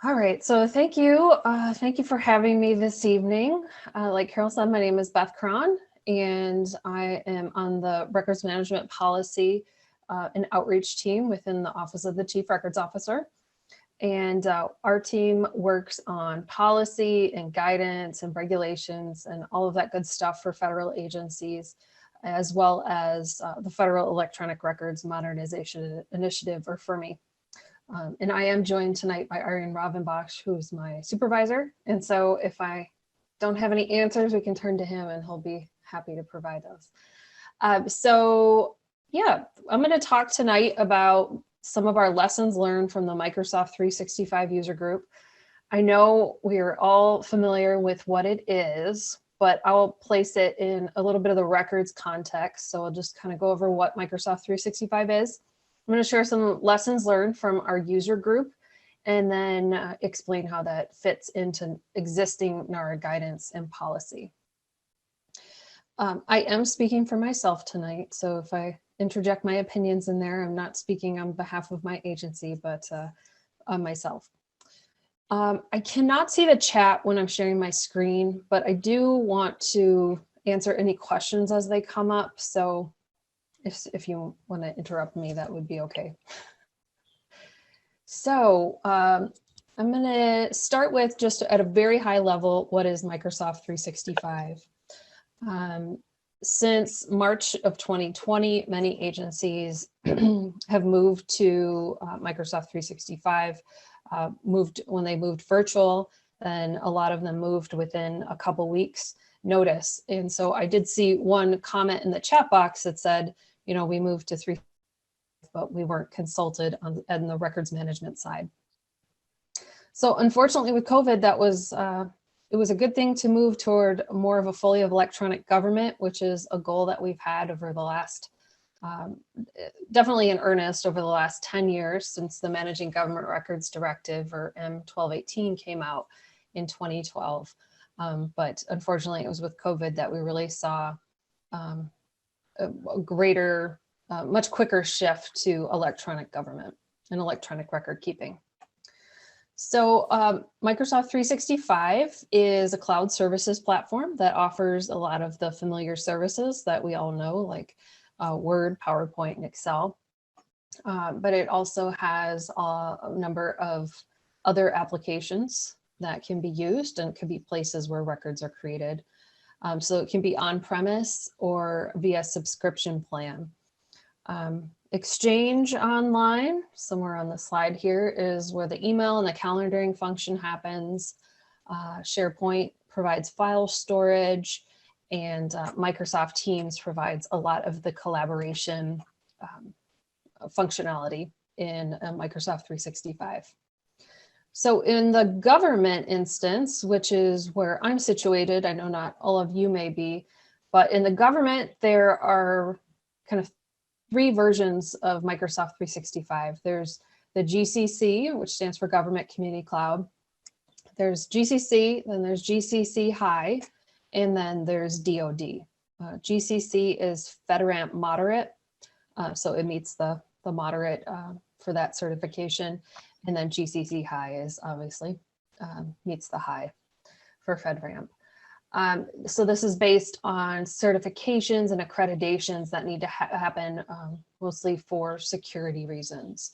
All right, so thank you. Thank you for having me this evening. Like Carol said, my name is Beth Cron, and I am on the Records Management Policy and Outreach team within the Office of the Chief Records Officer. And our team works on policy and guidance and regulations and all of that good stuff for federal agencies, as well as the Federal Electronic Records Modernization Initiative, or FERMI. And I am joined tonight by Arjen Ravenbosch, who's my supervisor. And so if I don't have any answers, we can turn to him and he'll be happy to provide those. Yeah, I'm going to talk tonight about some of our lessons learned from the Microsoft 365 user group. I know we are all familiar with what it is, but I'll place it in a little bit of the records context. So I'll just kind of go over what Microsoft 365 is. I'm going to share some lessons learned from our user group and then explain how that fits into existing NARA guidance and policy. I am speaking for myself tonight, so if I interject my opinions in there, I'm not speaking on behalf of my agency, but on myself. I cannot see the chat when I'm sharing my screen, but I do want to answer any questions as they come up. So if you want to interrupt me, that would be okay. So I'm going to start with just at a very high level, what is Microsoft 365? Since March of 2020, many agencies have moved to Microsoft 365, when they moved virtual, and a lot of them moved within a couple weeks notice. And so I did see one comment in the chat box that said, you know, we moved to 3, but we weren't consulted on the records management side. So unfortunately with COVID, that was, it was a good thing to move toward more of a fully electronic government, which is a goal that we've had over the last, definitely in earnest over the last 10 years since the Managing Government Records Directive, or M1218, came out in 2012. But unfortunately it was with COVID that we really saw a greater, much quicker shift to electronic government and electronic record keeping. So Microsoft 365 is a cloud services platform that offers a lot of the familiar services that we all know, like Word, PowerPoint, and Excel. But it also has a number of other applications that can be used and could be places where records are created. So it can be on-premise or via subscription plan. Exchange online, somewhere on the slide here, is where the email and the calendaring function happens. SharePoint provides file storage, and Microsoft Teams provides a lot of the collaboration functionality in Microsoft 365. So in the government instance, which is where I'm situated, I know not all of you may be, but in the government, there are kind of 3 versions of Microsoft 365. There's the GCC, which stands for Government Community Cloud. There's GCC, then there's GCC High, and then there's DoD. GCC is FedRAMP Moderate, so it meets the moderate for that certification. And then GCC High is obviously meets the high for FedRAMP. So this is based on certifications and accreditations that need to happen mostly for security reasons.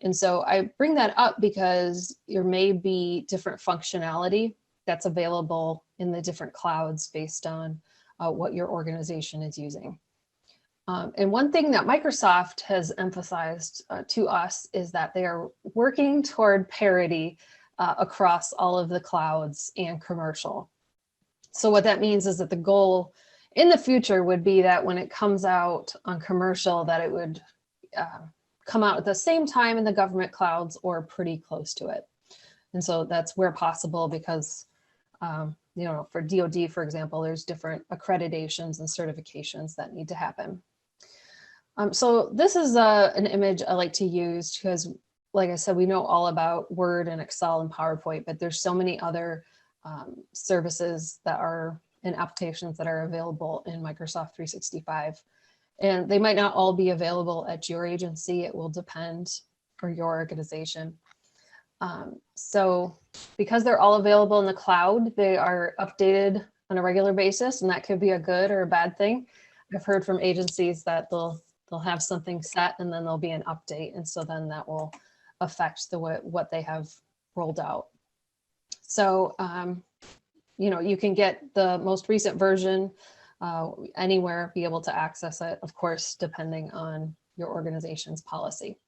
And so I bring that up because there may be different functionality that's available in the different clouds based on what your organization is using. And one thing that Microsoft has emphasized to us is that they are working toward parity across all of the clouds and commercial. So what that means is that the goal in the future would be that when it comes out on commercial, that it would come out at the same time in the government clouds or pretty close to it. And so that's where possible because, you know, for DoD, for example, there's different accreditations and certifications that need to happen. So this is an image I like to use because, like I said, we know all about Word and Excel and PowerPoint, but there's so many other services that are and applications that are available in Microsoft 365. And they might not all be available at your agency. It will depend for your organization. So because they're all available in the cloud, they are updated on a regular basis, and that could be a good or a bad thing. I've heard from agencies that they'll have something set and then there'll be an update, and so then that will affect what they have rolled out. So you know, you can get the most recent version anywhere, be able to access it, of course, depending on your organization's policy.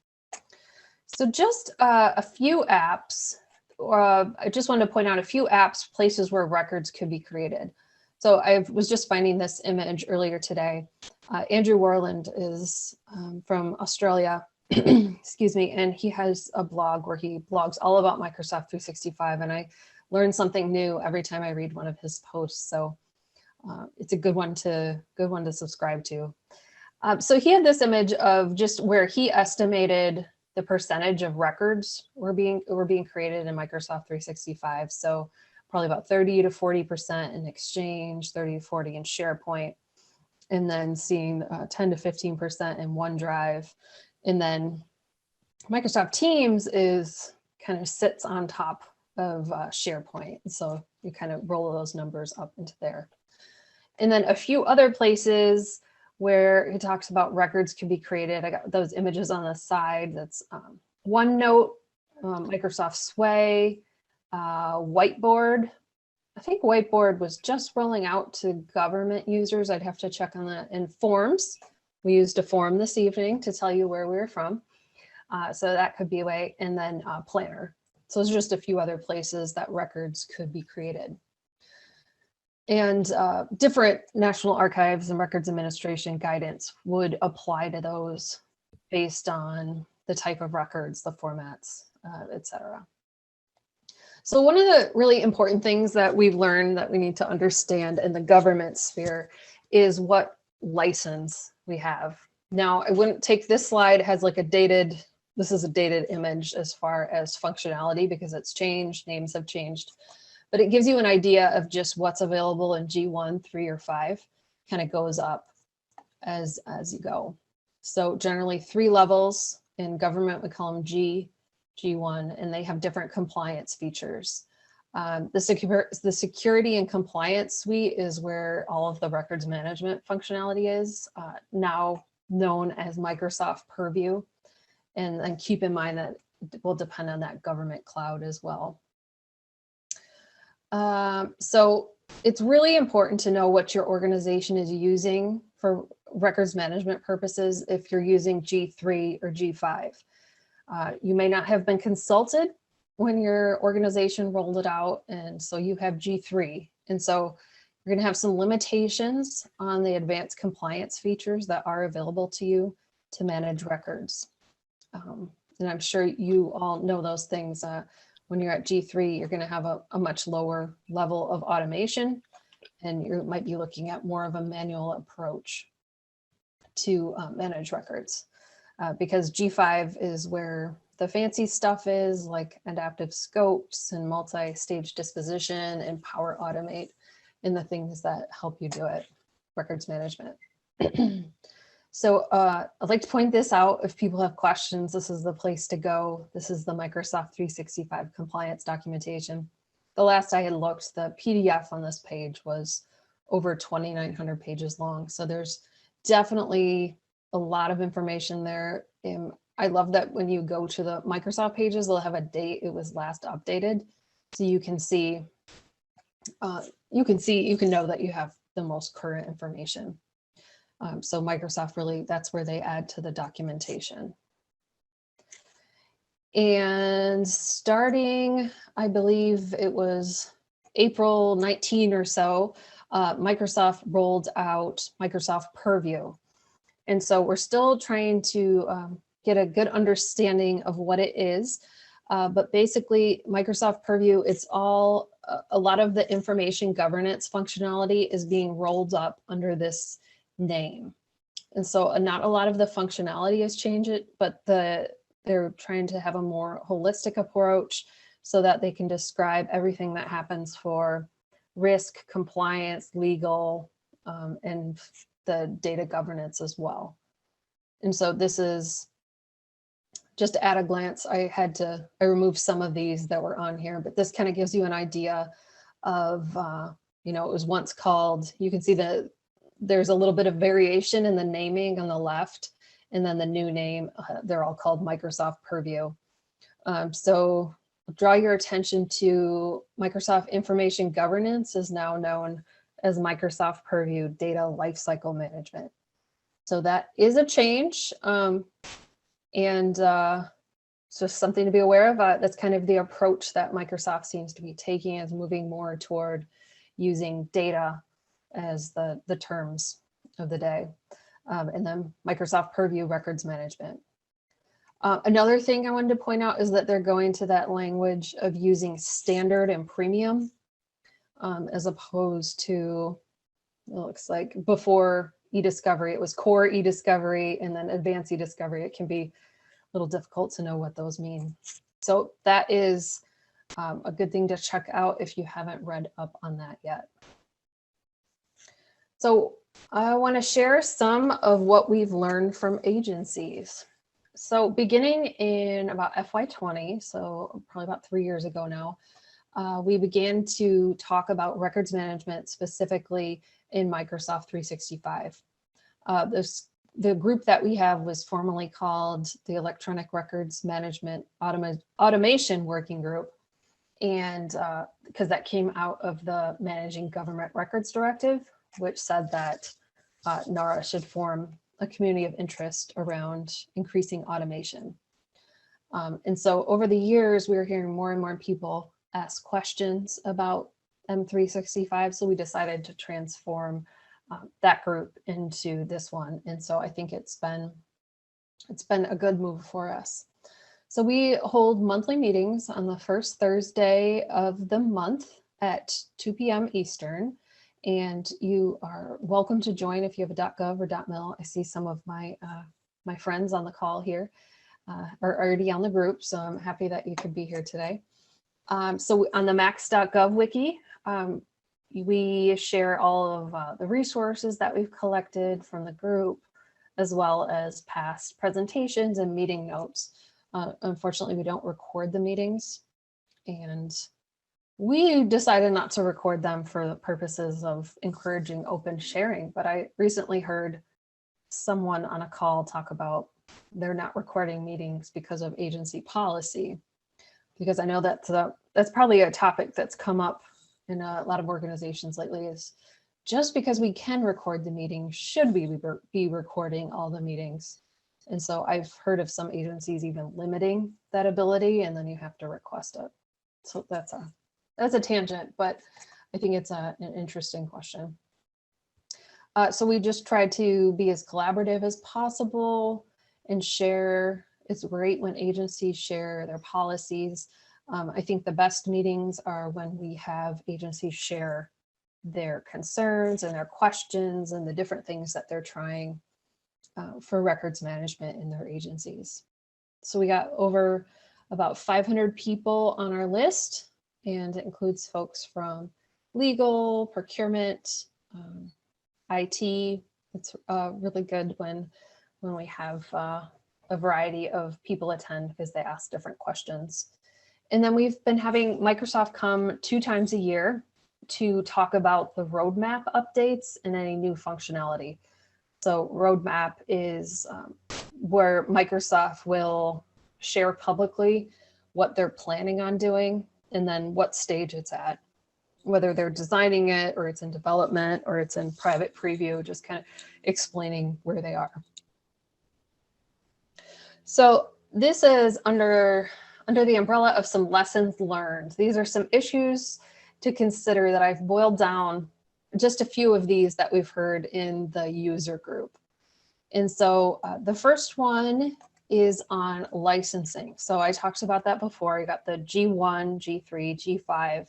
So just a few apps. I just wanted to point out a few apps, places where records could be created. So I was just finding this image earlier today. Andrew Warland is from Australia, excuse me, and he has a blog where he blogs all about Microsoft 365, and I learn something new every time I read one of his posts. So it's a good one to subscribe to. So he had this image of just where he estimated the percentage of records were being created in Microsoft 365. So probably about 30 to 40% in Exchange, 30 to 40 in SharePoint, and then seeing 10 to 15% in OneDrive. And then Microsoft Teams kind of sits on top of SharePoint. So you kind of roll those numbers up into there. And then a few other places where he talks about records can be created. I got those images on the side. That's OneNote, Microsoft Sway, Whiteboard. I think Whiteboard was just rolling out to government users. I'd have to check on that. And Forms. We used a form this evening to tell you where we were from. So that could be a way. And then Planner. So those are just a few other places that records could be created. And different National Archives and Records Administration guidance would apply to those based on the type of records, the formats, et cetera. So one of the really important things that we've learned that we need to understand in the government sphere is what license we have. Now, I wouldn't take this slide, it has like this is a dated image as far as functionality because it's changed, names have changed. But it gives you an idea of just what's available in G1, 3, or 5, kind of goes up as you go. So generally 3 levels. In government, we call them G, G1, and they have different compliance features. The security and compliance suite is where all of the records management functionality is, now known as Microsoft Purview. And keep in mind that it will depend on that government cloud as well. So it's really important to know what your organization is using for records management purposes if you're using G3 or G5. You may not have been consulted when your organization rolled it out, and so you have G3. And so you're going to have some limitations on the advanced compliance features that are available to you to manage records. And I'm sure you all know those things. When you're at G3, you're going to have a much lower level of automation, and you might be looking at more of a manual approach to manage records, because G5 is where the fancy stuff is, like adaptive scopes and multi-stage disposition and Power Automate, and the things that help you do it, records management. So I'd like to point this out. If people have questions, this is the place to go. This is the Microsoft 365 compliance documentation. The last I had looked, the PDF on this page was over 2,900 pages long. So there's definitely a lot of information there. I love that when you go to the Microsoft pages, they'll have a date it was last updated. So you can see, you can know that you have the most current information. So Microsoft really, that's where they add to the documentation. And starting, I believe it was April 19 or so, Microsoft rolled out Microsoft Purview. And so we're still trying to get a good understanding of what it is. But basically Microsoft Purview, it's all, a lot of the information governance functionality is being rolled up under this name. And so not a lot of the functionality has changed, but they're trying to have a more holistic approach so that they can describe everything that happens for risk, compliance, legal, and the data governance as well. And so this is just at a glance, I removed some of these that were on here, but this kind of gives you an idea of, it was once called, you can see that there's a little bit of variation in the naming on the left, and then the new name, they're all called Microsoft Purview. So draw your attention to Microsoft Information Governance is now known as Microsoft Purview Data Lifecycle Management. So that is a change, and it's just something to be aware of. That's kind of the approach that Microsoft seems to be taking, is moving more toward using data as the terms of the day. And then Microsoft Purview Records Management. Another thing I wanted to point out is that they're going to that language of using standard and premium, as opposed to, it looks like before e-discovery, it was core e-discovery and then advanced e-discovery. It can be a little difficult to know what those mean. So that is a good thing to check out if you haven't read up on that yet. So I want to share some of what we've learned from agencies. So beginning in about FY20, so probably about 3 years ago now, we began to talk about records management specifically in Microsoft 365. The group that we have was formerly called the Electronic Records Management Automation Working Group. And because that came out of the Managing Government Records Directive, which said that NARA should form a community of interest around increasing automation. And so over the years, we were hearing more and more people ask questions about M365. So we decided to transform that group into this one. And so I think it's been a good move for us. So we hold monthly meetings on the first Thursday of the month at 2 p.m. Eastern. And you are welcome to join if you have a .gov or .mil. I see some of my friends on the call here are already on the group, so I'm happy that you could be here today. So on the max.gov wiki, we share all of the resources that we've collected from the group, as well as past presentations and meeting notes. Unfortunately, we don't record the meetings, and we decided not to record them for the purposes of encouraging open sharing. But I recently heard someone on a call talk about they're not recording meetings because of agency policy, because I know that that's probably a topic that's come up in a lot of organizations lately, is just because we can record the meeting, should we be recording all the meetings? And so I've heard of some agencies even limiting that ability, and then you have to request it. So that's a tangent, but I think it's an interesting question. So we just try to be as collaborative as possible and share. It's great when agencies share their policies. I think the best meetings are when we have agencies share their concerns and their questions and the different things that they're trying for records management in their agencies. So we got over about 500 people on our list, and it includes folks from legal, procurement, IT. It's really good when we have a variety of people attend, because they ask different questions. And then we've been having Microsoft come 2 times a year to talk about the roadmap updates and any new functionality. So roadmap is where Microsoft will share publicly what they're planning on doing, and then what stage it's at, whether they're designing it or it's in development or it's in private preview, just kind of explaining where they are. So this is under the umbrella of some lessons learned. These are some issues to consider that I've boiled down, just a few of these that we've heard in the user group. And so the first one is on licensing. So I talked about that before. You got the G1, G3, G5.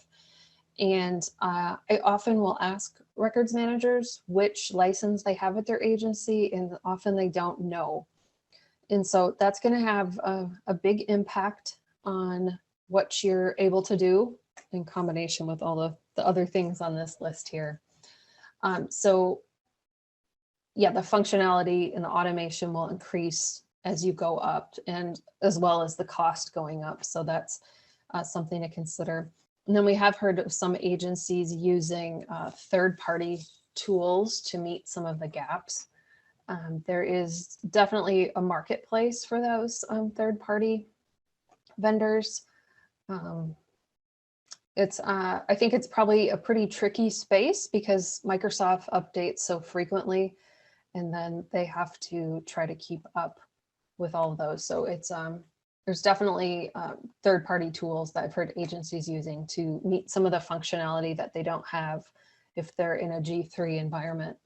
And I often will ask records managers which license they have at their agency, and often they don't know. And so that's going to have a big impact on what you're able to do in combination with all the other things on this list here. So yeah, the functionality and the automation will increase as you go up, and as well as the cost going up. So that's something to consider. And then we have heard of some agencies using third-party tools to meet some of the gaps. There is definitely a marketplace for those third-party vendors. I think it's probably a pretty tricky space because Microsoft updates so frequently, and then they have to try to keep up with all of those. So it's there's definitely third-party tools that I've heard agencies using to meet some of the functionality that they don't have if they're in a G3 environment.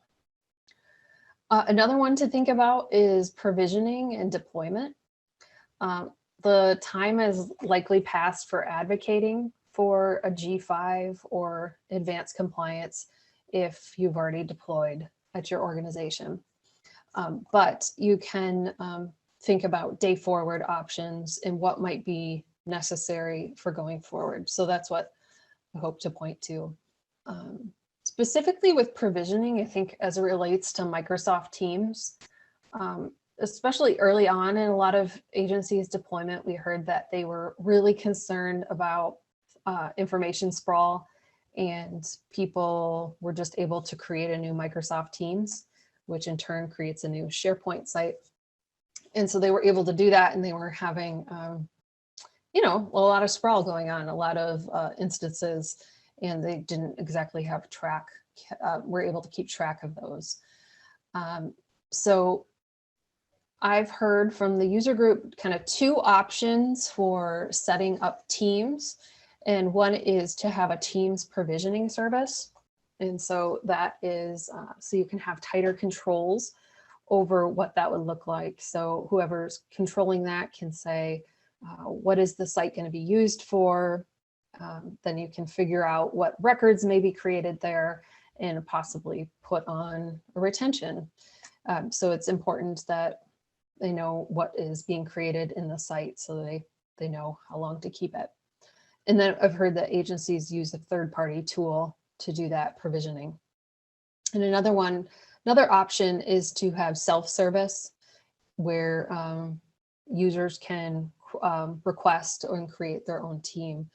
Another one to think about is provisioning and deployment. The time has likely passed for advocating for a G5 or advanced compliance if you've already deployed at your organization. But you can think about day forward options and what might be necessary for going forward. So that's what I hope to point to. Specifically with provisioning, I think as it relates to Microsoft Teams, especially early on in a lot of agencies' deployment, we heard that they were really concerned about information sprawl, and people were just able to create a new Microsoft Teams, which in turn creates a new SharePoint site. And so they were able to do that, and they were having, you know, a lot of sprawl going on, a lot of instances, and they didn't exactly have were able to keep track of those. So I've heard from the user group kind of two options for setting up Teams. And one is to have a Teams provisioning service. And so that is, so you can have tighter controls over what that would look like. So whoever's controlling that can say, what is the site going to be used for? Then you can figure out what records may be created there and possibly put on a retention. So it's important that they know what is being created in the site so they know how long to keep it. And then I've heard that agencies use a third-party tool to do that provisioning. And another option is to have self-service where users can request and create their own team.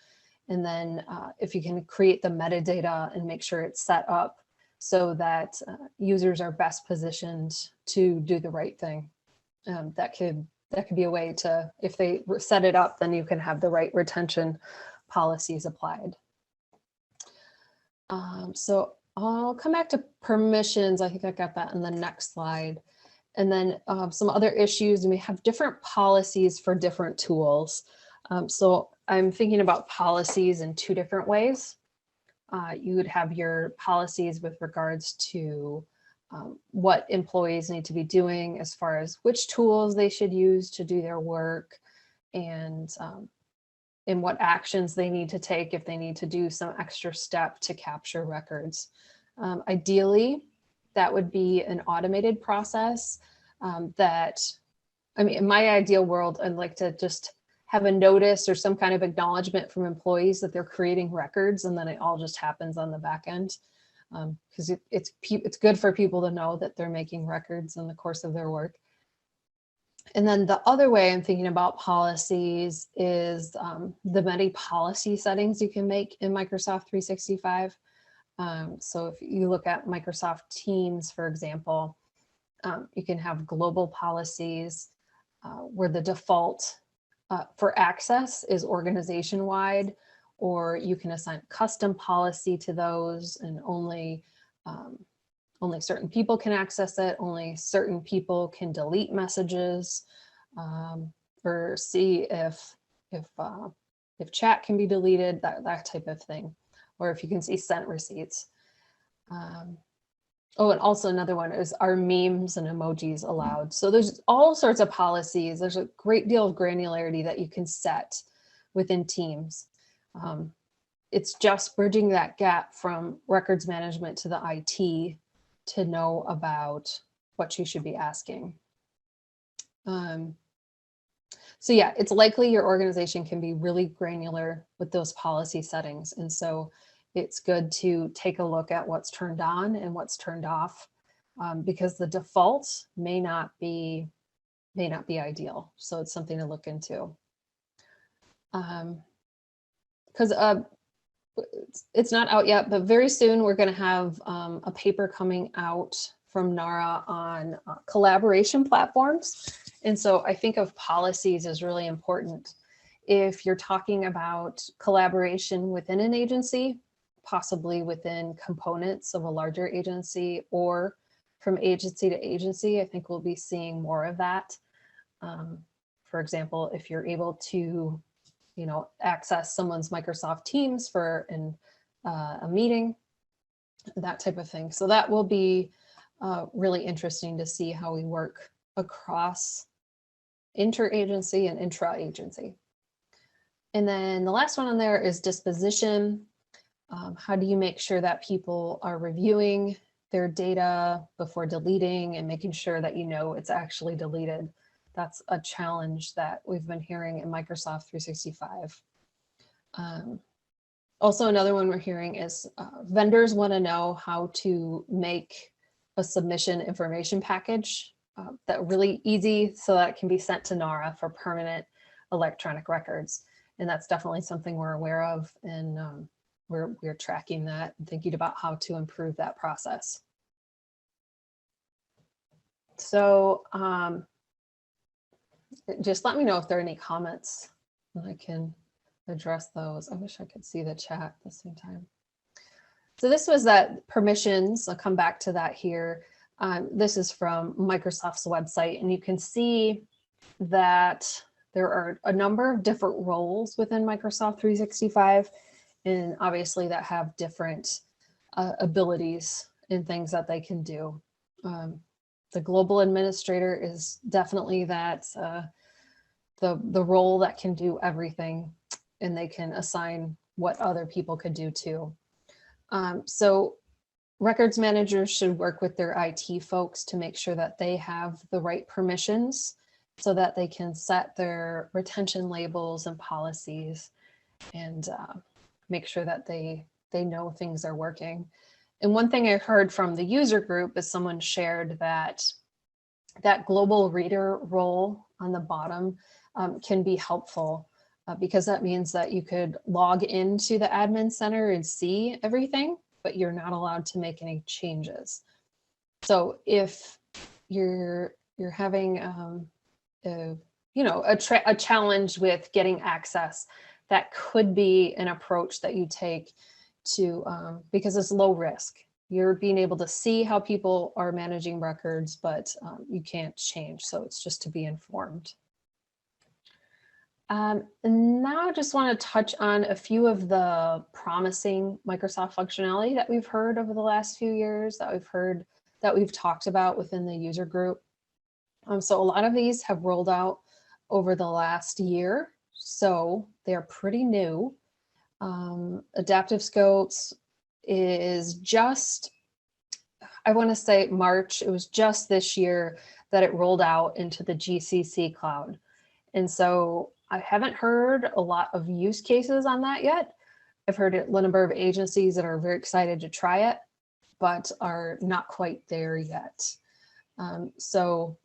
And then if you can create the metadata and make sure it's set up so that users are best positioned to do the right thing. That could be a way to, if they set it up, then you can have the right retention policies applied. So I'll come back to permissions. I think I got that in the next slide. And then some other issues, and we have different policies for different tools. So I'm thinking about policies in two different ways. You would have your policies with regards to what employees need to be doing as far as which tools they should use to do their work, and what actions they need to take if they need to do some extra step to capture records. Ideally, that would be an automated process in my ideal world, I'd like to just have a notice or some kind of acknowledgement from employees that they're creating records, and then it all just happens on the back end. Because it's good for people to know that they're making records in the course of their work. And then the other way I'm thinking about policies is the many policy settings you can make in Microsoft 365. So if you look at Microsoft Teams, for example, you can have global policies where the default for access is organization-wide, or you can assign custom policy to those, and only certain people can access it, only certain people can delete messages, or see if chat can be deleted, that type of thing, or if you can see sent receipts. Oh, and also another one is, are memes and emojis allowed? So there's all sorts of policies. There's a great deal of granularity that you can set within Teams. It's just bridging that gap from records management to the IT to know about what you should be asking. So yeah, it's likely your organization can be really granular with those policy settings. And so it's good to take a look at what's turned on and what's turned off, because the default may not be may not be ideal. So it's something to look into. Because it's not out yet, but very soon we're going to have a paper coming out from NARA on collaboration platforms. And so I think of policies as really important. If you're talking about collaboration within an agency, possibly within components of a larger agency or from agency to agency, I think we'll be seeing more of that. For example, if you're able to, access someone's Microsoft Teams for a meeting, that type of thing. So that will be really interesting to see how we work across interagency and intra-agency. And then the last one on there is disposition. How do you make sure that people are reviewing their data before deleting and making sure that it's actually deleted? That's a challenge that we've been hearing in Microsoft 365. Also, another one we're hearing is vendors want to know how to make a submission information package that really easy so that it can be sent to NARA for permanent electronic records. And that's definitely something we're aware of, and we're tracking that and thinking about how to improve that process. So just let me know if there are any comments and I can address those. I wish I could see the chat at the same time. So this was that permissions. I'll come back to that here. This is from Microsoft's website, and you can see that there are a number of different roles within Microsoft 365, and obviously that have different abilities and things that they can do. The global administrator is definitely that the role that can do everything, and they can assign what other people could do too. So records managers should work with their IT folks to make sure that they have the right permissions so that they can set their retention labels and policies and make sure that they know things are working. And one thing I heard from the user group is someone shared that global reader role on the bottom can be helpful because that means that you could log into the admin center and see everything, but you're not allowed to make any changes. So if you're having a challenge with getting access, that could be an approach that you take to because it's low risk. You're being able to see how people are managing records, but you can't change. So it's just to be informed. And now I just want to touch on a few of the promising Microsoft functionality that we've heard over the last few years, that we've talked about within the user group. So a lot of these have rolled out over the last year, so they're pretty new. Adaptive scopes is just, I want to say March, it was just this year that it rolled out into the GCC cloud. And so I haven't heard a lot of use cases on that yet. I've heard a number of agencies that are very excited to try it, but are not quite there yet. So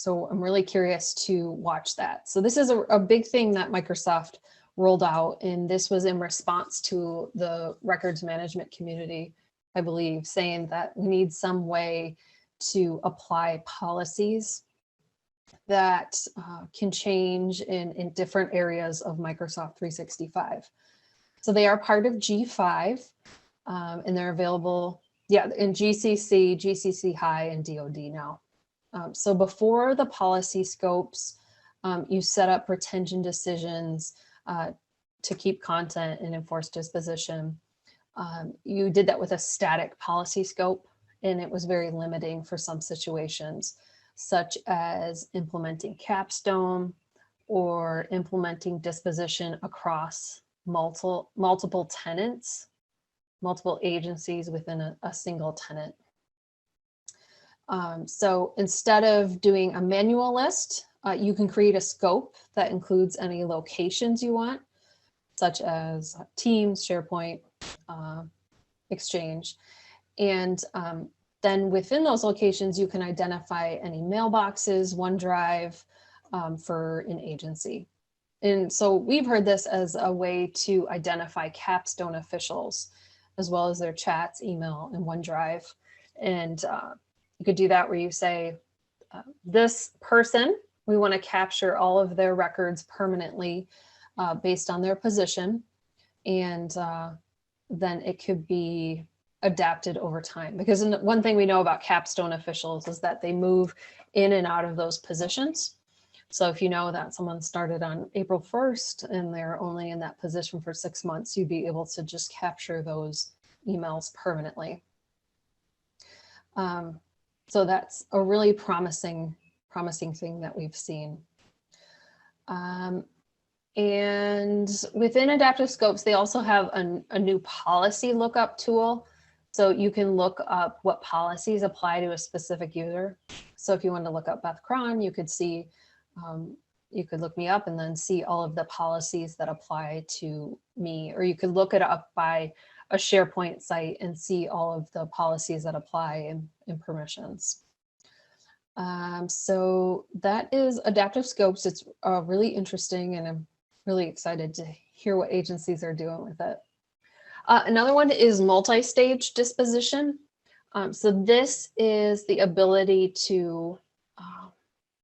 I'm really curious to watch that. So this is a big thing that Microsoft rolled out, and this was in response to the records management community, I believe, saying that we need some way to apply policies that can change in different areas of Microsoft 365. So they are part of G5, and they're available, in GCC, GCC High, and DoD now. So before the policy scopes, you set up retention decisions to keep content and enforce disposition. You did that with a static policy scope, and it was very limiting for some situations, such as implementing capstone or implementing disposition across multiple tenants, multiple agencies within a single tenant. So instead of doing a manual list, you can create a scope that includes any locations you want, such as Teams, SharePoint, Exchange. And then within those locations, you can identify any mailboxes, OneDrive for an agency. And so we've heard this as a way to identify capstone officials, as well as their chats, email, and OneDrive. And you could do that where you say, this person, we want to capture all of their records permanently based on their position. And then it could be adapted over time. Because one thing we know about capstone officials is that they move in and out of those positions. So if you know that someone started on April 1st and they're only in that position for 6 months, you'd be able to just capture those emails permanently. So that's a really promising thing that we've seen. And within Adaptive Scopes, they also have a new policy lookup tool. So you can look up what policies apply to a specific user. So if you want to look up Beth Cron, you could see, you could look me up and then see all of the policies that apply to me, or you could look it up by a SharePoint site and see all of the policies that apply and permissions. So that is Adaptive Scopes. It's really interesting, and I'm really excited to hear what agencies are doing with it. Another one is multi-stage disposition. So this is the ability to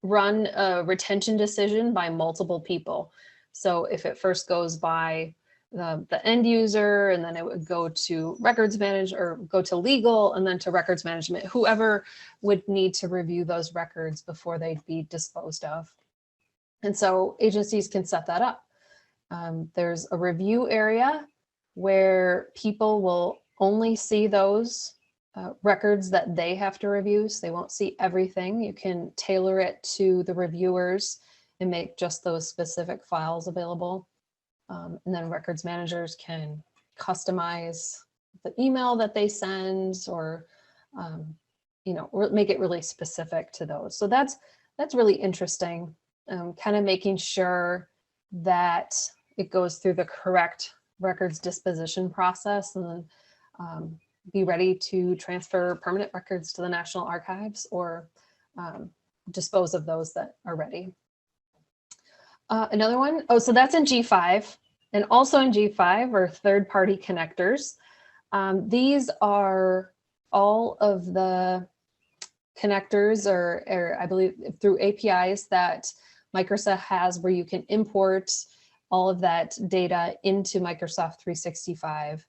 run a retention decision by multiple people. So if it first goes by the end user, and then it would go to records manager, or go to legal, and then to records management, whoever would need to review those records before they'd be disposed of. And so agencies can set that up. There's a review area where people will only see those records that they have to review, so they won't see everything. You can tailor it to the reviewers and make just those specific files available. And then records managers can customize the email that they send, or make it really specific to those. So that's really interesting. Kind of making sure that it goes through the correct records disposition process, and then be ready to transfer permanent records to the National Archives, or dispose of those that are ready. Another one, so that's in G5, and also in G5 are third-party connectors. These are all of the connectors, or I believe through APIs that Microsoft has, where you can import all of that data into Microsoft 365.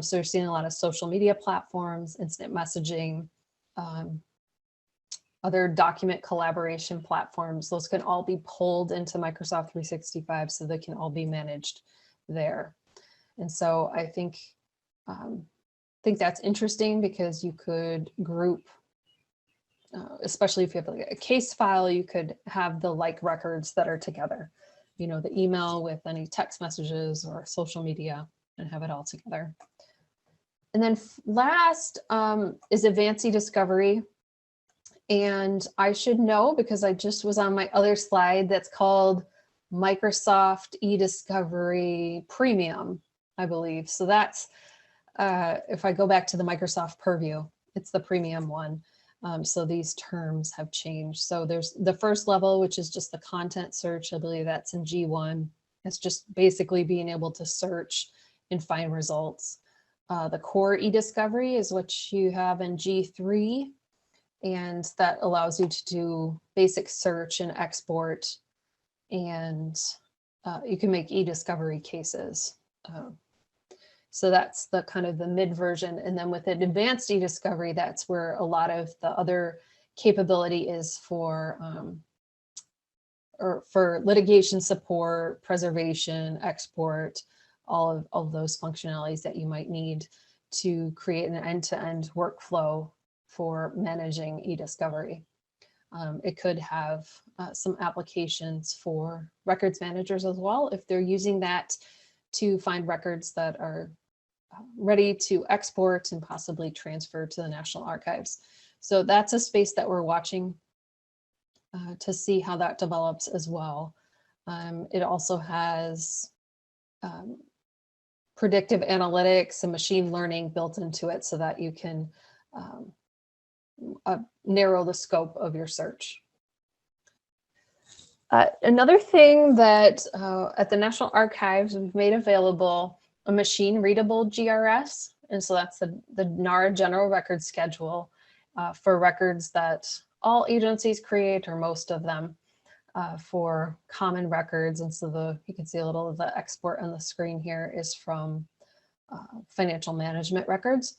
So you're seeing a lot of social media platforms, instant messaging, other document collaboration platforms. Those can all be pulled into Microsoft 365, so they can all be managed there. And so I think that's interesting, because you could group, especially if you have like a case file, you could have the like records that are together, the email with any text messages or social media, and have it all together. And then last is advanced e-discovery. And I should know, because I just was on my other slide, that's called Microsoft e-discovery Premium, I believe. So that's, if I go back to the Microsoft Purview, it's the premium one. So these terms have changed. So there's the first level, which is just the content search. I believe that's in G1. It's just basically being able to search and find results. The core e-discovery is what you have in G3, and that allows you to do basic search and export, and you can make e-discovery cases. So that's the kind of the mid version. And then with an advanced e-discovery, that's where a lot of the other capability is for litigation support, preservation, export, all of those functionalities that you might need to create an end-to-end workflow for managing e-discovery. It could have some applications for records managers as well, if they're using that to find records that are ready to export and possibly transfer to the National Archives. So that's a space that we're watching to see how that develops as well. It also has predictive analytics and machine learning built into it, so that you can narrow the scope of your search. Another thing that at the National Archives, we've made available a machine readable GRS. And so that's the NARA General Records Schedule for records that all agencies create, or most of them, for common records. And so you can see a little of the export on the screen here is from financial management records.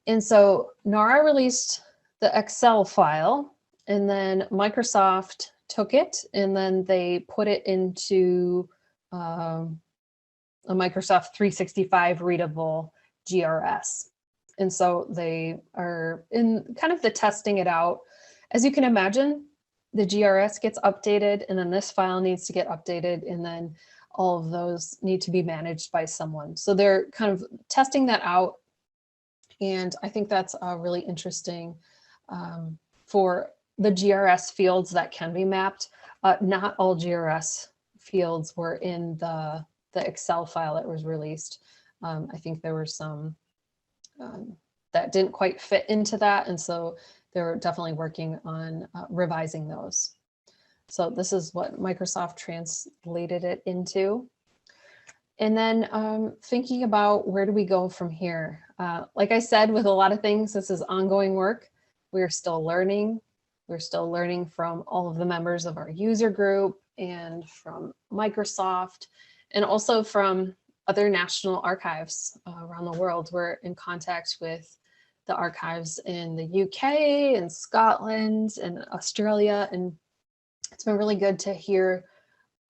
And so NARA released the Excel file, and then Microsoft took it and then they put it into a Microsoft 365 readable GRS. And so they are in kind of the testing it out. As you can imagine, the GRS gets updated, and then this file needs to get updated, and then all of those need to be managed by someone. So they're kind of testing that out. And I think that's really interesting for the GRS fields that can be mapped. Not all GRS fields were in the Excel file that was released. I think there were some that didn't quite fit into that. And so they're definitely working on revising those. So this is what Microsoft translated it into. And then thinking about where do we go from here? Like I said, with a lot of things, this is ongoing work. We're still learning. We're still learning from all of the members of our user group and from Microsoft, and also from other national archives around the world. We're in contact with the archives in the UK and Scotland and Australia, and it's been really good to hear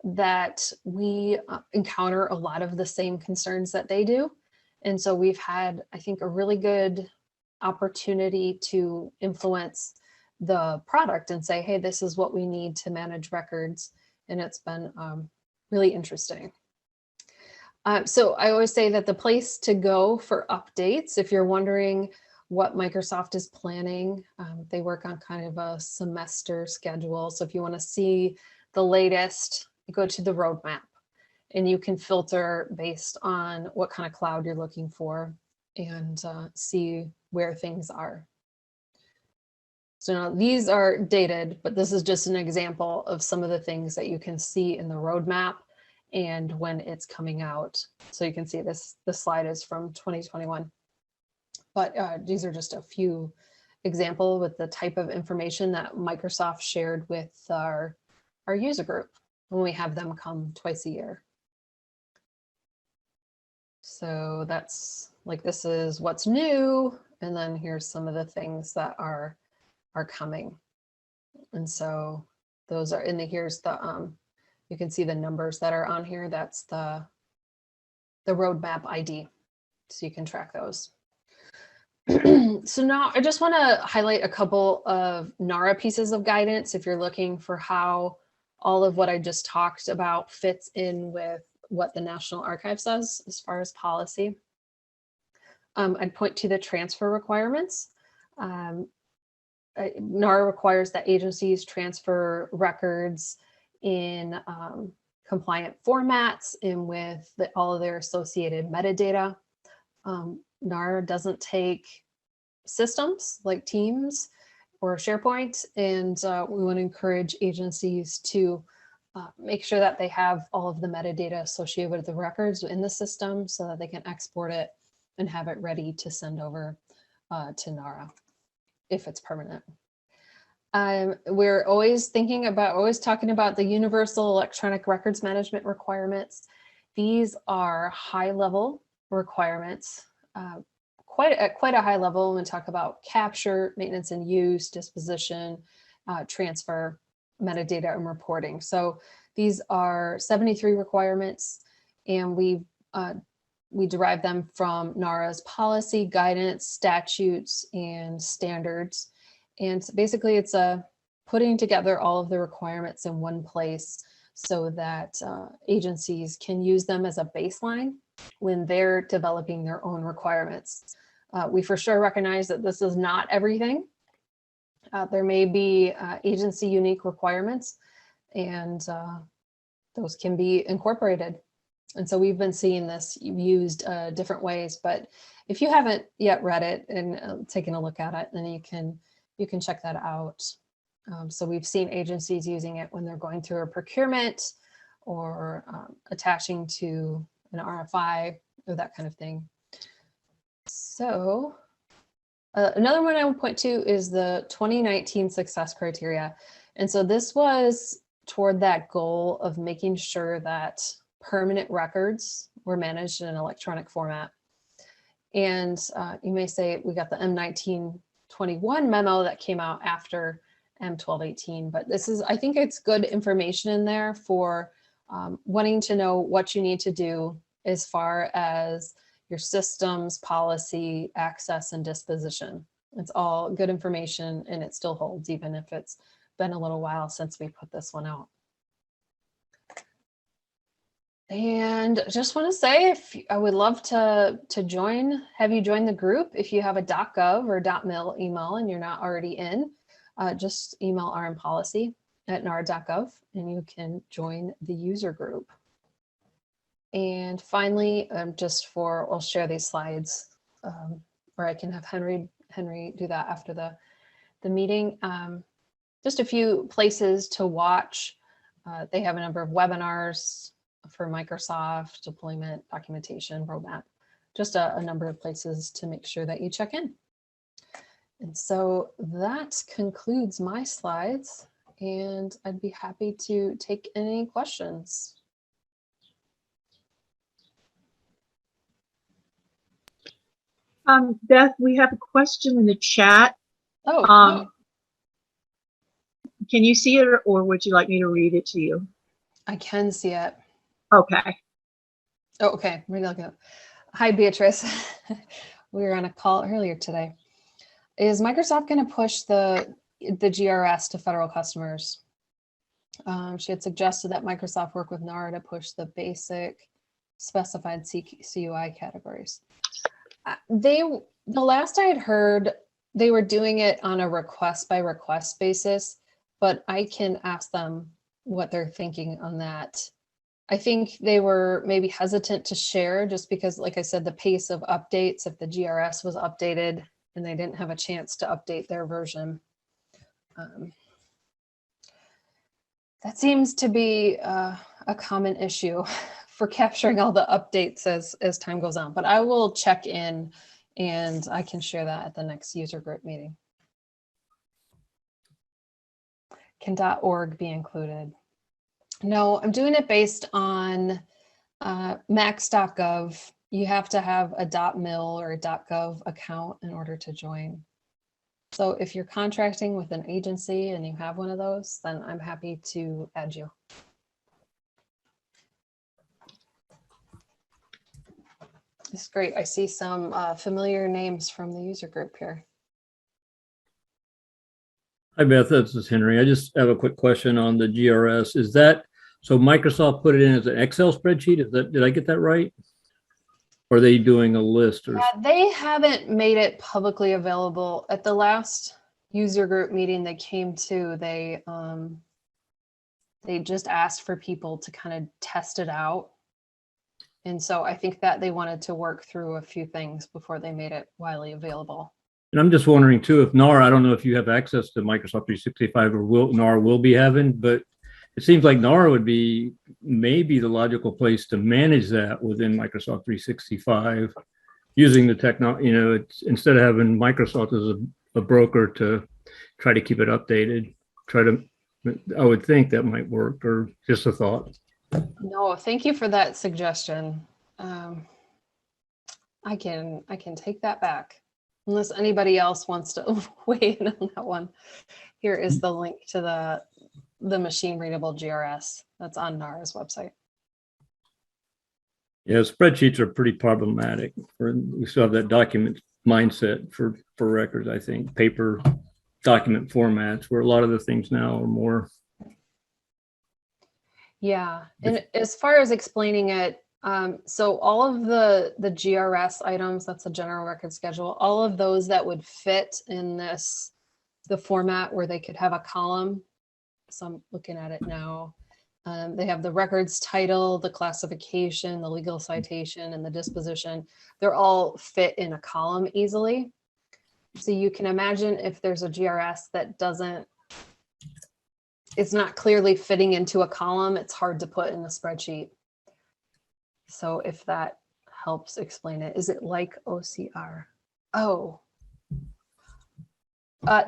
that we encounter a lot of the same concerns that they do. And so we've had, I think, a really good opportunity to influence the product and say, hey, this is what we need to manage records. And it's been really interesting. So I always say that the place to go for updates, if you're wondering what Microsoft is planning, they work on kind of a semester schedule. So if you want to see the latest, you go to the roadmap, and you can filter based on what kind of cloud you're looking for and see where things are. So now these are dated, but this is just an example of some of the things that you can see in the roadmap and when it's coming out. So you can see this slide is from 2021. But these are just a few examples with the type of information that Microsoft shared with our user group when we have them come twice a year. So that's like, this is what's new. And then here's some of the things that are coming. And so those are in the, here's the, you can see the numbers that are on here. That's the roadmap ID. So you can track those. So now I just want to highlight a couple of NARA pieces of guidance if you're looking for how all of what I just talked about fits in with what the National Archive says as far as policy. I'd point to the transfer requirements. NARA requires that agencies transfer records in compliant formats and with all of their associated metadata. NARA doesn't take systems like Teams or SharePoint, and we want to encourage agencies to make sure that they have all of the metadata associated with the records in the system so that they can export it and have it ready to send over to NARA if it's permanent. We're always talking about the Universal Electronic Records Management requirements. These are high-level requirements, quite a high level when we talk about capture, maintenance and use, disposition, transfer, metadata, and reporting. So these are 73 requirements, and we derive them from NARA's policy, guidance, statutes, and standards. And basically it's putting together all of the requirements in one place so that agencies can use them as a baseline when they're developing their own requirements. We for sure recognize that this is not everything. There may be agency unique requirements, and those can be incorporated. And so we've been seeing this used different ways, but if you haven't yet read it and taken a look at it, then you can you can check that out. So we've seen agencies using it when they're going through a procurement or attaching to an RFI or that kind of thing. So another one I would point to is the 2019 success criteria. And so this was toward that goal of making sure that permanent records were managed in an electronic format. And you may say we got the M1921 memo that came out after M1218, but this is, I think it's good information in there for wanting to know what you need to do as far as your systems, policy, access, and disposition. It's all good information and it still holds even if it's been a little while since we put this one out. And just want to say, if I would love to have you join the group. If you have a .gov or .mil email and you're not already in, just email rmpolicy@nara.gov and you can join the user group. And finally, I'll share these slides, or I can have Henry do that after the meeting. Just a few places to watch. They have a number of webinars for Microsoft, deployment, documentation, roadmap, just a number of places to make sure that you check in. And so that concludes my slides, and I'd be happy to take any questions. Beth, we have a question in the chat. Oh, can you see it, or would you like me to read it to you? I can see it. Okay. Oh, okay. We're looking up. Hi, Beatrice. We were on a call earlier today. Is Microsoft going to push the GRS to federal customers? She had suggested that Microsoft work with NARA to push the basic specified CUI categories. The last I had heard, they were doing it on a request by request basis, but I can ask them what they're thinking on that. I think they were maybe hesitant to share just because, like I said, the pace of updates, if the GRS was updated and they didn't have a chance to update their version. That seems to be a common issue for capturing all the updates as time goes on, but I will check in and I can share that at the next user group meeting. Can .org be included? No, I'm doing it based on max.gov. You have to have a .mil or a .gov account in order to join. So if you're contracting with an agency and you have one of those, then I'm happy to add you. It's great. I see some familiar names from the user group here. Hi, Beth. This is Henry. I just have a quick question on the GRS. Is that, so Microsoft put it in as an Excel spreadsheet? Is that, did I get that right? Or are they doing a list? Or... Yeah, they haven't made it publicly available. At the last user group meeting they came to, they just asked for people to kind of test it out. And so I think that they wanted to work through a few things before they made it widely available. And I'm just wondering too, if NARA, I don't know if you have access to Microsoft 365 or NARA will be having, but it seems like NARA would be maybe the logical place to manage that within Microsoft 365 using the technology, you know, it's, instead of having Microsoft as a broker to try to keep it updated, I would think that might work, or just a thought. No, thank you for that suggestion. I can take that back. Unless anybody else wants to weigh in on that one. Here is the link to the machine readable GRS that's on NARA's website. Yeah, spreadsheets are pretty problematic. We still have that document mindset for records, I think, paper document formats, where a lot of the things now are more. Yeah, and as far as explaining it, so all of the GRS items, that's a general record schedule, all of those that would fit in the format where they could have a column. So I'm looking at it now. They have the records title, the classification, the legal citation, and the disposition. They're all fit in a column easily. So you can imagine if there's a GRS that it's not clearly fitting into a column, it's hard to put in a spreadsheet. So if that helps explain it, is it like OCR? Oh,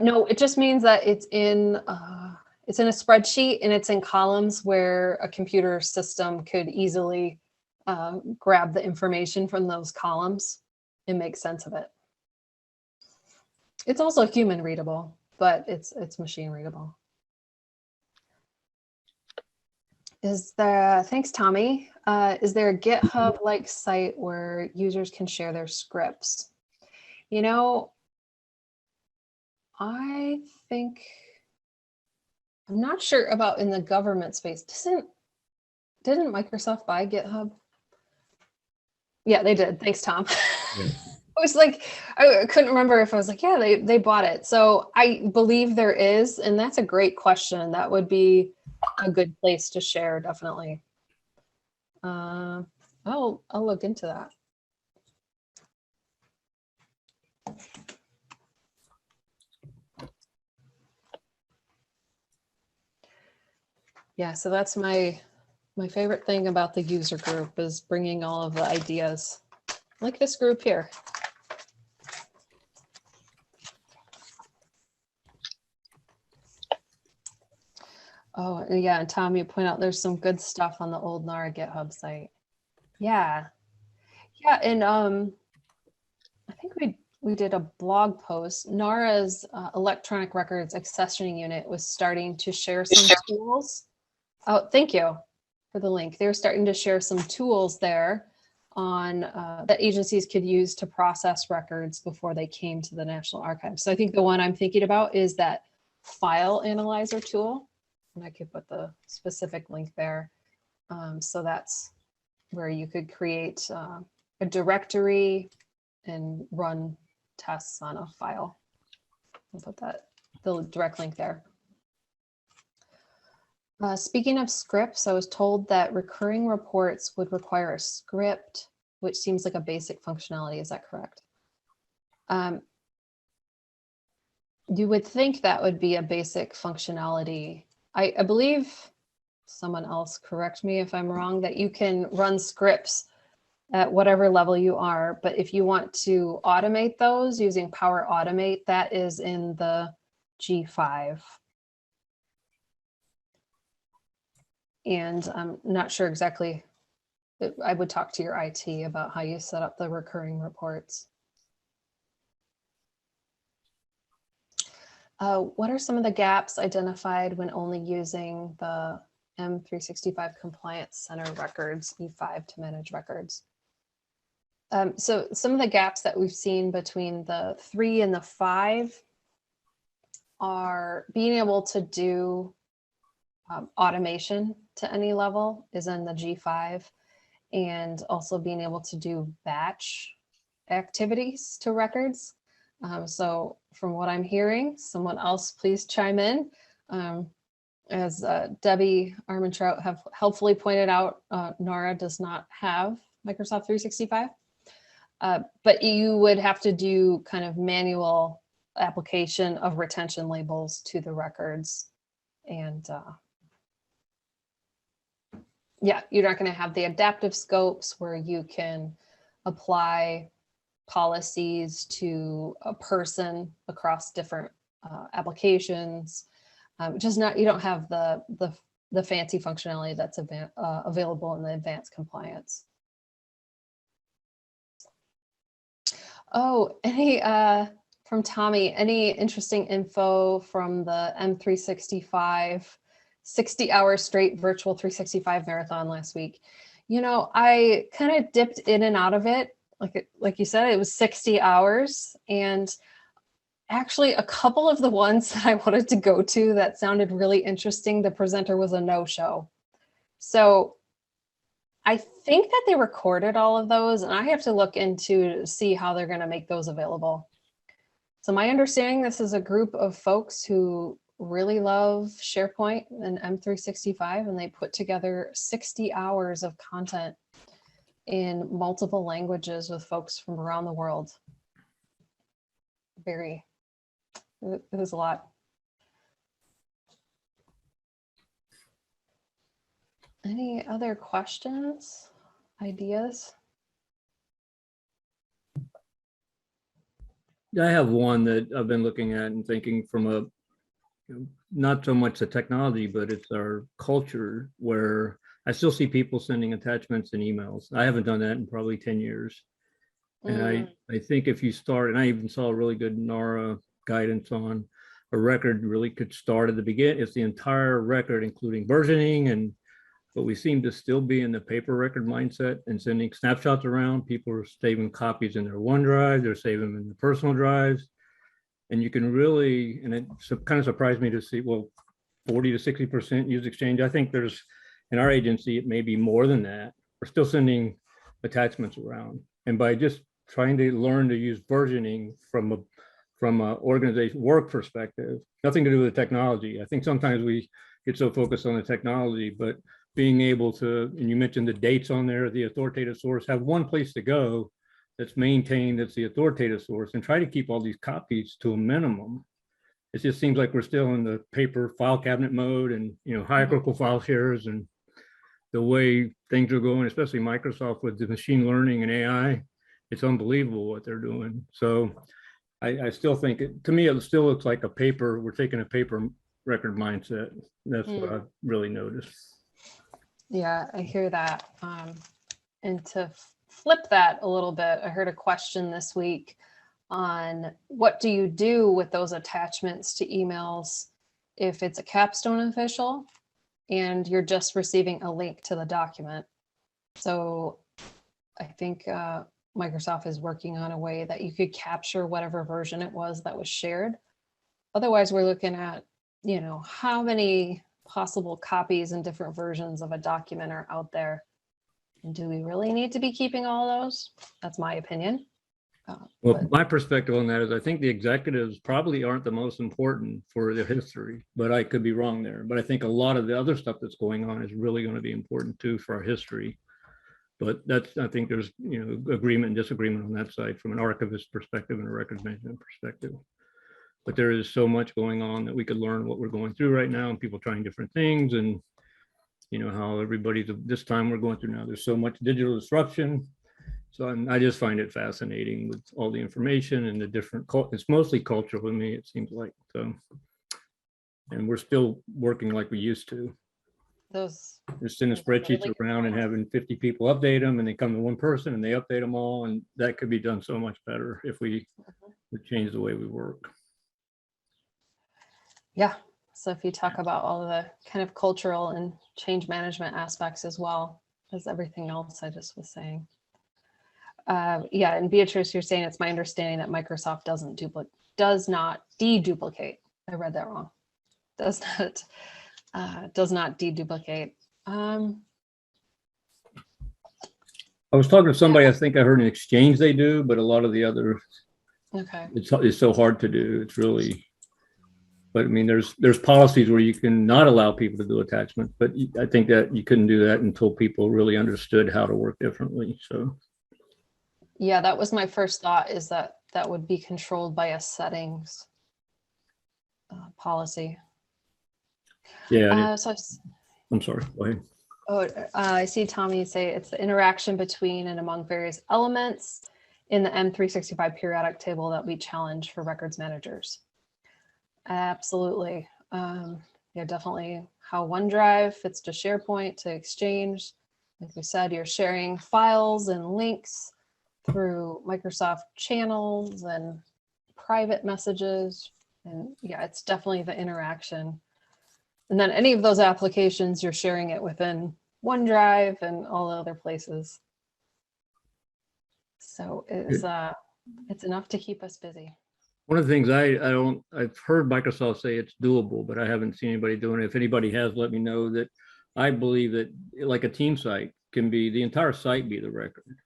no, it just means that it's in a spreadsheet and it's in columns where a computer system could easily grab the information from those columns and make sense of it. It's also human readable, but it's machine readable. Thanks, Tommy. Is there a GitHub-like site where users can share their scripts? You know, I think, I'm not sure about in the government space. Didn't Microsoft buy GitHub? Yeah, they did. Thanks, Tom. Yeah. I was like, I couldn't remember if I was like, yeah, they bought it. So I believe there is, and that's a great question. That would be a good place to share, definitely. I'll look into that. Yeah, so that's my favorite thing about the user group is bringing all of the ideas, like this group here. Oh, yeah, and Tom, you point out there's some good stuff on the old NARA GitHub site. Yeah, yeah, and I think we did a blog post. NARA's electronic records accessioning unit was starting to share some tools. Oh, thank you for the link. They're starting to share some tools there on that agencies could use to process records before they came to the National Archives. So I think the one I'm thinking about is that file analyzer tool. And I could put the specific link there. So that's where you could create a directory and run tests on a file. I'll put the direct link there. Speaking of scripts, I was told that recurring reports would require a script, which seems like a basic functionality. Is that correct? You would think that would be a basic functionality. I believe, someone else correct me if I'm wrong, that you can run scripts at whatever level you are, but if you want to automate those using Power Automate, that is in the G5. And I'm not sure exactly, I would talk to your IT about how you set up the recurring reports. What are some of the gaps identified when only using the M365 Compliance Center records, E5 to manage records? So some of the gaps that we've seen between the 3 and the 5 are being able to do automation to any level is in the G5, and also being able to do batch activities to records. So from what I'm hearing, someone else please chime in. As Debbie Armentrout have helpfully pointed out, NARA does not have Microsoft 365, but you would have to do kind of manual application of retention labels to the records. And yeah, you're not going to have the adaptive scopes where you can apply policies to a person across different applications. Just not, you don't have the fancy functionality that's available in the advanced compliance. Oh, from Tommy, any interesting info from the M365 60-hour straight virtual 365 marathon last week? You know, I kind of dipped in and out of it. Like you said, it was 60 hours. And actually a couple of the ones that I wanted to go to that sounded really interesting, the presenter was a no-show. So I think that they recorded all of those, and I have to look into to see how they're going to make those available. So my understanding, this is a group of folks who really love SharePoint and M365, and they put together 60 hours of content in multiple languages with folks from around the world. it was a lot. Any other questions, ideas? I have one that I've been looking at and thinking from a, not so much the technology, but it's our culture where I still see people sending attachments and emails. I haven't done that in probably 10 years. And I think if you start, and I even saw a really good NARA guidance on a record really could start at the beginning. It's the entire record, including versioning, but we seem to still be in the paper record mindset and sending snapshots around. People are saving copies in their OneDrive, they're saving them in their personal drives. And you can really, and it kind of surprised me to see, well, 40 to 60% use Exchange. I think there's, in our agency, it may be more than that. We're still sending attachments around. And by just trying to learn to use versioning from a organization work perspective, nothing to do with the technology. I think sometimes we get so focused on the technology, but being able to, and you mentioned the dates on there, the authoritative source, have one place to go that's maintained, that's the authoritative source, and try to keep all these copies to a minimum. It just seems like we're still in the paper file cabinet mode and, hierarchical file shares, and the way things are going, especially Microsoft with the machine learning and AI, it's unbelievable what they're doing. So I still think, to me, it still looks like we're taking a paper record mindset. That's what I've really noticed. Yeah, I hear that. And to flip that a little bit, I heard a question this week on what do you do with those attachments to emails if it's a capstone official and you're just receiving a link to the document. So I think Microsoft is working on a way that you could capture whatever version it was that was shared. Otherwise, we're looking at, how many possible copies and different versions of a document are out there. And do we really need to be keeping all those? That's my opinion. Well, my perspective on that is I think the executives probably aren't the most important for the history, but I could be wrong there. But I think a lot of the other stuff that's going on is really going to be important too for our history. But I think there's, agreement and disagreement on that side from an archivist perspective and a records management perspective. But there is so much going on that we could learn what we're going through right now, and people trying different things, and how everybody's this time we're going through now. There's so much digital disruption. So I just find it fascinating with all the information and the different, it's mostly cultural with me, it seems like. So, and we're still working like we used to. Just sending spreadsheets around and having 50 people update them, and they come to one person and they update them all. And that could be done so much better if we would change the way we work. Yeah. So if you talk about all the kind of cultural and change management aspects as well as everything else I just was saying. Yeah, and Beatrice, you're saying it's my understanding that Microsoft does not deduplicate. I read that wrong. Does not deduplicate. I was talking to somebody, I think I heard in Exchange they do, but a lot of the other, it's so hard to do. It's really, but I mean, there's policies where you can not allow people to do attachments, but I think that you couldn't do that until people really understood how to work differently. So. Yeah, that was my first thought, is that would be controlled by a settings policy. Yeah. I'm sorry, go ahead. Oh, I see Tommy say it's the interaction between and among various elements in the M365 periodic table that we challenge for records managers. Absolutely. Yeah, definitely how OneDrive fits to SharePoint to Exchange. Like we said, you're sharing files and links through Microsoft channels and private messages. And yeah, it's definitely the interaction. And then any of those applications, you're sharing it within OneDrive and all the other places. So it's enough to keep us busy. One of the things I've heard Microsoft say it's doable, but I haven't seen anybody doing it. If anybody has, let me know. That I believe that like a team site can be, the entire site be the record.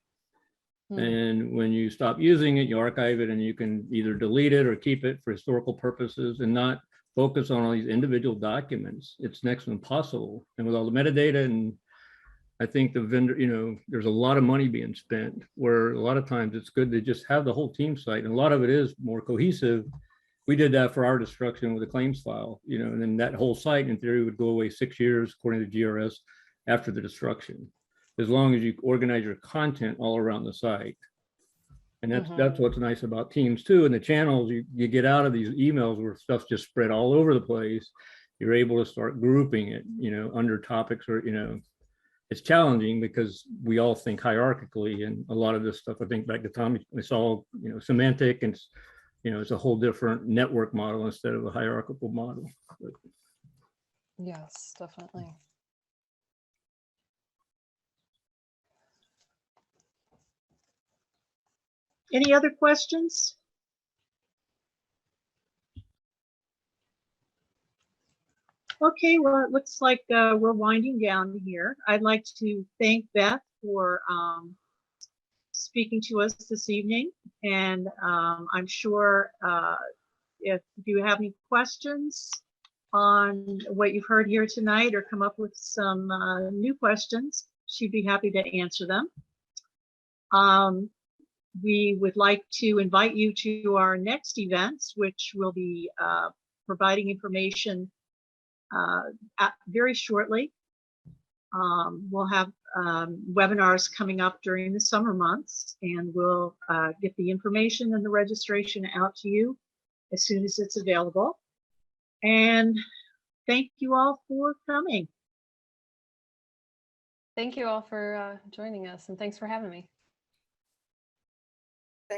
And when you stop using it, you archive it, and you can either delete it or keep it for historical purposes and not focus on all these individual documents. It's next to impossible. And with all the metadata and I think the vendor, there's a lot of money being spent where a lot of times it's good to just have the whole team site. And a lot of it is more cohesive. We did that for our destruction with a claims file, and then that whole site in theory would go away 6 years according to GRS after the destruction, as long as you organize your content all around the site. And that's what's nice about Teams too. And the channels, you get out of these emails where stuff's just spread all over the place. You're able to start grouping it, under topics or, it's challenging because we all think hierarchically, and a lot of this stuff, I think back to Tommy, it's all, semantic, and it's a whole different network model instead of a hierarchical model. But, Yes, definitely. Any other questions? Okay, well, it looks like we're winding down here. I'd like to thank Beth for speaking to us this evening. And I'm sure if you have any questions on what you've heard here tonight or come up with some new questions, she'd be happy to answer them. We would like to invite you to our next events, which will be providing information very shortly. We'll have webinars coming up during the summer months, and we'll get the information and the registration out to you as soon as it's available. And thank you all for coming. Thank you all for joining us, and thanks for having me.